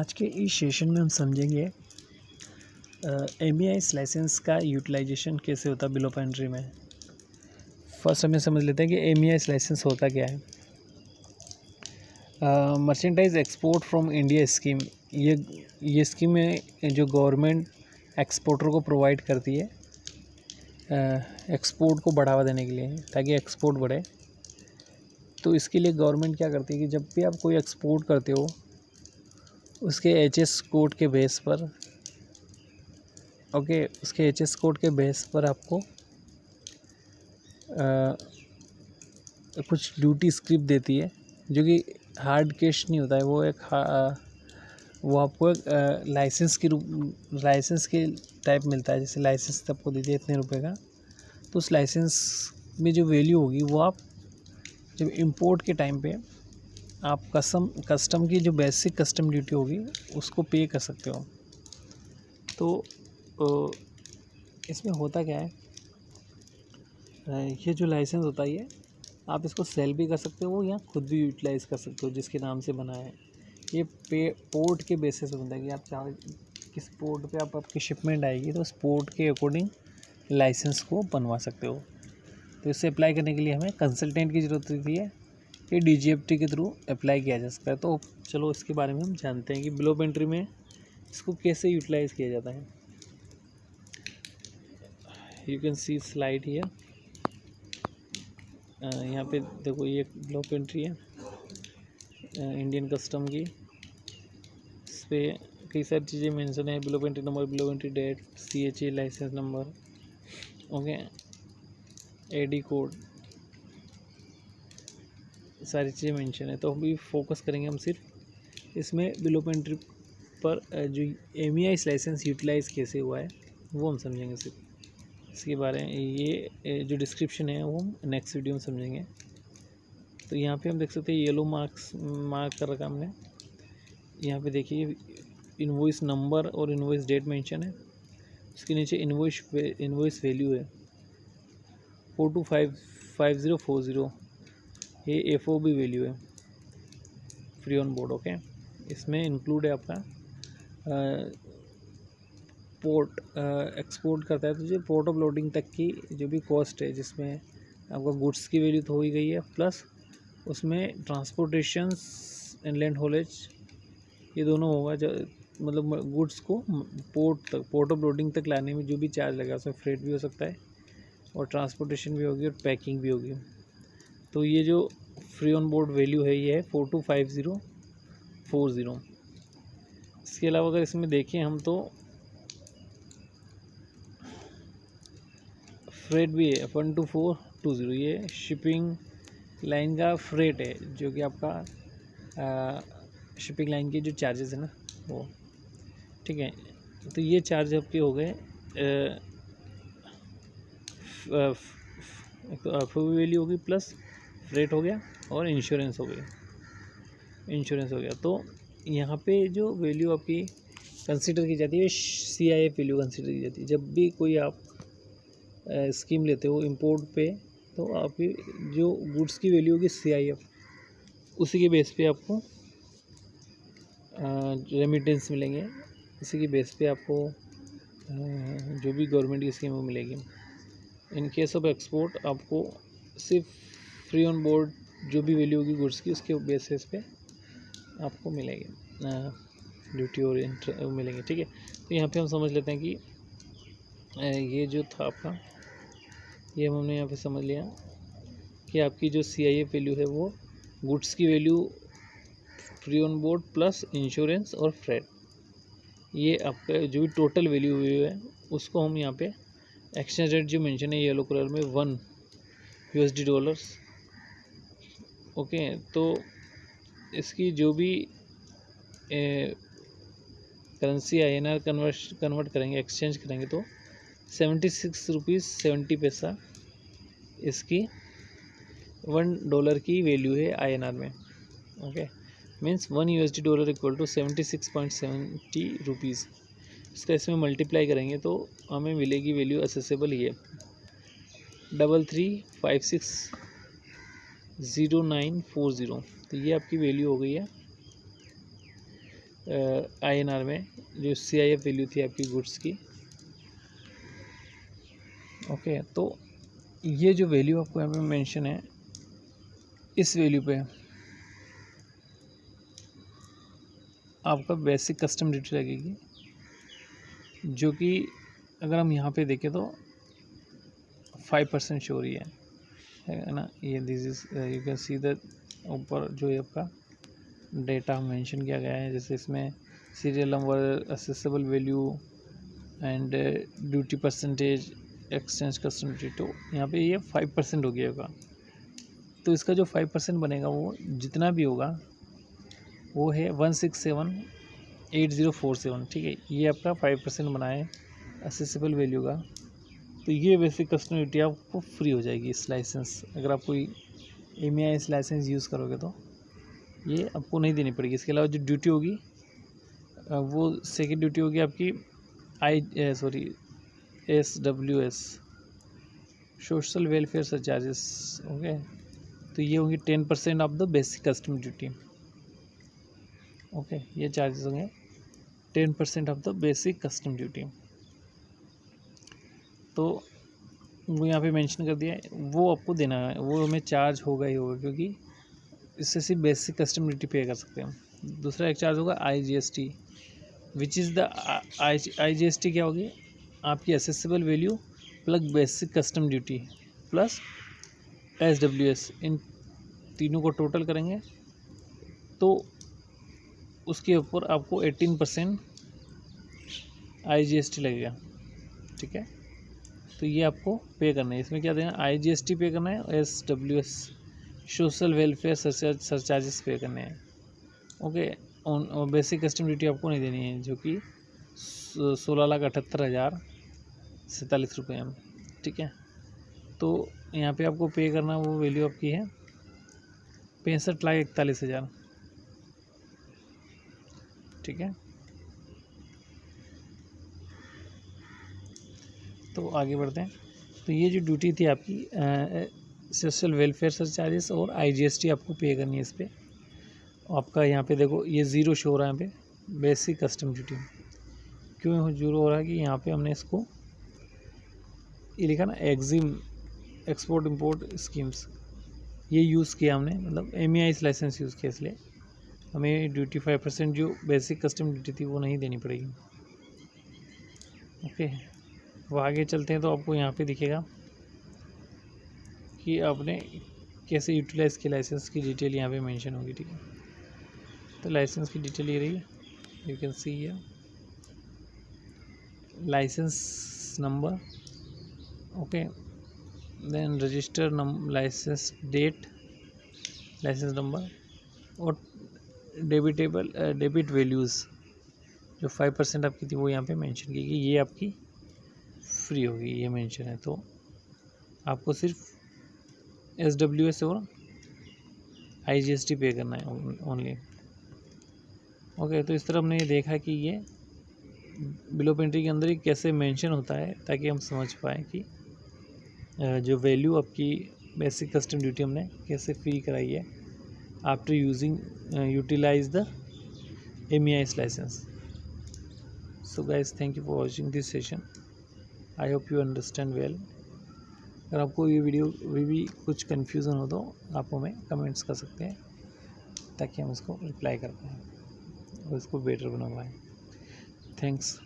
आज के इस सेशन में हम समझेंगे एमईआईएस लाइसेंस का यूटिलाइजेशन कैसे होता है बिल ऑफ एंट्री में। फर्स्ट हमें समझ लेते हैं कि एमईआईएस लाइसेंस होता क्या है। Merchandise export from India scheme, ये स्कीम है जो गवर्नमेंट एक्सपोर्टर को प्रोवाइड करती है एक्सपोर्ट को बढ़ावा देने के लिए, ताकि एक्सपोर्ट बढ़े। तो इसके लिए गवर्नमेंट क्या करती है कि जब भी आप कोई एक्सपोर्ट करते हो उसके एचएस कोड के बेस पर उसके एचएस कोड के बेस पर आपको कुछ ड्यूटी स्क्रिप्ट देती है, जो कि हार्ड कैश नहीं होता है। वो आपको एक लाइसेंस के टाइप मिलता है। जैसे लाइसेंस आपको दीजिए इतने रुपए का, तो उस लाइसेंस में जो वैल्यू होगी वो आप जब इंपोर्ट के टाइम पे आप कस्टम की जो बेसिक कस्टम ड्यूटी होगी उसको पे कर सकते हो। तो इसमें होता क्या है, ये जो लाइसेंस होता है आप इसको सेल भी कर सकते हो या खुद भी यूटिलाइज़ कर सकते हो जिसके नाम से बना है। ये पोर्ट के बेसिस पे बनता है कि आप चाहो किस पोर्ट पे आपकी शिपमेंट आएगी, तो उस पोर्ट के अकॉर्डिंग लाइसेंस को बनवा सकते हो। तो इसे अप्लाई करने के लिए हमें कंसल्टेंट की ज़रूरत होती है। ये डीजीएफटी के थ्रू अप्लाई किया जा सकता है। तो चलो इसके बारे में हम जानते हैं कि बिल ऑफ एंट्री में इसको कैसे यूटिलाइज़ किया जाता है। You can see slide here. यहाँ पे देखो, ये बिल ऑफ एंट्री है इंडियन कस्टम की। इस पर कई सारी चीज़ें मेंशन है, bill of entry number, bill of entry date, CHA licence number, okay, AD code, सारी चीज़ें मेंशन है। तो अभी फोकस करेंगे हम सिर्फ इसमें बिल ऑफ एंट्री पर। जो एमईआईएस लाइसेंस यूटिलाइज़ कैसे हुआ है वो हम समझेंगे सिर्फ। इसके बारे में ये जो डिस्क्रिप्शन है वो हम नेक्स्ट वीडियो में समझेंगे। तो यहाँ पे हम देख सकते हैं येलो मार्क कर रखा हमने। यहाँ पे देखिए इनवॉइस नंबर और इनवॉइस डेट मेंशन है। उसके नीचे इनवॉइस वैल्यू है 425040। ये FOB वैल्यू है, फ्री ऑन बोर्ड। ओके, इसमें इंक्लूड है आपका पोर्ट एक्सपोर्ट करता है तो जो पोर्ट ऑफ लोडिंग तक की जो भी कॉस्ट है, जिसमें आपका गुड्स की वैल्यू तो हो ही गई है, प्लस उसमें ट्रांसपोर्टेशन एंड लैंड होलेज, ये दोनों होगा। जो मतलब गुड्स को पोर्ट ऑफ लोडिंग तक लाने में जो भी चार्ज लगा, उसमें फ्रेट भी हो सकता है और ट्रांसपोर्टेशन भी होगी और पैकिंग भी होगी। तो ये जो फ्री ऑन बोर्ड वैल्यू है ये है 425040। इसके अलावा अगर इसमें देखें हम तो फ्रेट भी है 12420। ये शिपिंग लाइन का फ्रेट है, जो कि आपका शिपिंग लाइन के जो चार्जेस है ना वो, ठीक है। तो ये चार्ज आपके हो गए तो वैल्यू होगी, प्लस फ्रेट हो गया और इंश्योरेंस हो गया। तो यहाँ पे जो वैल्यू आपकी कंसिडर की जाती है CIF वैल्यू कंसिडर की जाती है। जब भी कोई आप स्कीम लेते हो इंपोर्ट पे, तो आपकी जो गुड्स की वैल्यू होगी CIF, उसी के बेस पे आपको रेमिटेंस मिलेंगे। इसी के बेस पे आपको जो भी गवर्नमेंट की स्कीम मिलेगी। इन केस ऑफ एक्सपोर्ट आपको सिर्फ फ्री ऑन बोर्ड जो भी वैल्यू होगी गुड्स की, उसके बेसिस पे आपको मिलेगी ड्यूटी और मिलेंगे, ठीक है। तो यहाँ पे हम समझ लेते हैं कि ये जो था आपका, ये हमने यहाँ पे समझ लिया कि आपकी जो CIF वैल्यू है वो गुड्स की value, free on board plus insurance और फ्रेट, ये आपका जो भी टोटल वैल्यू हुई है उसको हम यहाँ पे एक्सचेंज रेट जो मेंशन है येलो कलर में $1 ओके। तो इसकी जो भी करेंसी INR कन्वर्ट करेंगे, एक्सचेंज करेंगे, तो 76 रुपीज़ 70 पैसा इसकी $1 की वैल्यू है INR में। Okay, means $1 equal to 76.70 rupees. इसका इसमें मल्टीप्लाई करेंगे तो हमें मिलेगी वैल्यू असेसेबल ये 33560940। तो ये आपकी वैल्यू हो गई है INR में जो CIF वैल्यू थी आपकी गुड्स की। ओके, तो ये जो वैल्यू आपको यहाँ पे मेंशन है, इस वैल्यू पे आपका बेसिक कस्टम ड्यूटी लगेगी, जो कि अगर हम यहाँ पे देखें तो 5% शो हो रही है ना। ये this is you can see the ऊपर जो है आपका डेटा मेंशन किया गया है, जैसे इसमें serial number, accessible value and duty percentage, exchange custom duty. तो यहाँ पे ये 5% हो गया होगा। तो इसका जो 5% बनेगा वो जितना भी होगा वो है 1678047, ठीक है। ये आपका 5% बना है असेसेबल वैल्यू का। तो ये बेसिक कस्टम ड्यूटी आपको फ्री हो जाएगी इस लाइसेंस। अगर आप कोई MEIS लाइसेंस यूज़ करोगे तो ये आपको नहीं देनी पड़ेगी। इसके अलावा जो ड्यूटी होगी वो सेकेंड ड्यूटी होगी आपकी SWS, social welfare surcharges. Okay, तो ये होंगी 10% of the basic custom duty. Okay, ये चार्जेस होंगे 10% of the basic custom duty. तो वो यहाँ पे मेंशन कर दिया है, वो आपको देना है, वो हमें चार्ज होगा ही होगा, क्योंकि इससे सिर्फ बेसिक कस्टम ड्यूटी पे कर सकते हैं। दूसरा एक चार्ज होगा IGST, which is the IGST क्या होगी, आपकी accessible value plus basic custom duty plus SWS, इन तीनों को टोटल करेंगे तो उसके ऊपर आपको 18% IGST लगेगा, ठीक है। तो ये आपको पे करना है। इसमें क्या देना, IGST पे करना है और SWS, सोशल वेलफेयर सरचार्जेस पे करने हैं। ओके, और बेसिक कस्टम ड्यूटी आपको नहीं देनी है, जो कि 16,78,047 रुपये में, ठीक है। तो यहाँ पे आपको पे करना, वो वैल्यू आपकी है 65,41,000, ठीक है। तो आगे बढ़ते हैं। तो ये जो ड्यूटी थी आपकी सोशल वेलफेयर सरचार्जेस और IGST आपको पे करनी है इस पर। आपका यहाँ पे देखो ये ज़ीरो शो हो रहा है यहाँ पे बेसिक कस्टम ड्यूटी। क्यों ज़ीरो हो रहा है कि यहाँ पे हमने इसको ये लिखा ना EXIM, एक्सपोर्ट इंपोर्ट स्कीम्स, ये यूज़ किया हमने, मतलब MEIS लाइसेंस यूज़ किया, इसलिए हमें ड्यूटी 5% जो बेसिक कस्टम ड्यूटी थी वो नहीं देनी पड़ेगी। ओके, वो आगे चलते हैं तो आपको यहाँ पे दिखेगा कि आपने कैसे यूटिलाइज़ किया, लाइसेंस की डिटेल यहाँ पे मेंशन होगी, ठीक है। तो लाइसेंस की डिटेल ये रही, you can see here licence number, okay, then register licence date, licence number, और डेबिट वैल्यूज़ जो 5% आपकी थी वो यहाँ पे मेंशन की गई, ये आपकी फ्री होगी, ये मेंशन है। तो आपको सिर्फ SWS और IGST पे करना है ओनली। ओके, तो इस तरह हमने ये देखा कि ये बिल ऑफ एंट्री के अंदर ही कैसे मेंशन होता है, ताकि हम समझ पाएँ कि जो वैल्यू आपकी बेसिक कस्टम ड्यूटी हमने कैसे फ्री कराई है after using utilise the MEIS licence. So guys, thank you for watching this session, I hope you understand well. अगर आपको ये वीडियो भी कुछ कन्फ्यूज़न हो तो आप हमें कमेंट्स कर सकते हैं, ताकि हम उसको रिप्लाई कर पाएँ और इसको बेटर बना पाएँ। थैंक्स।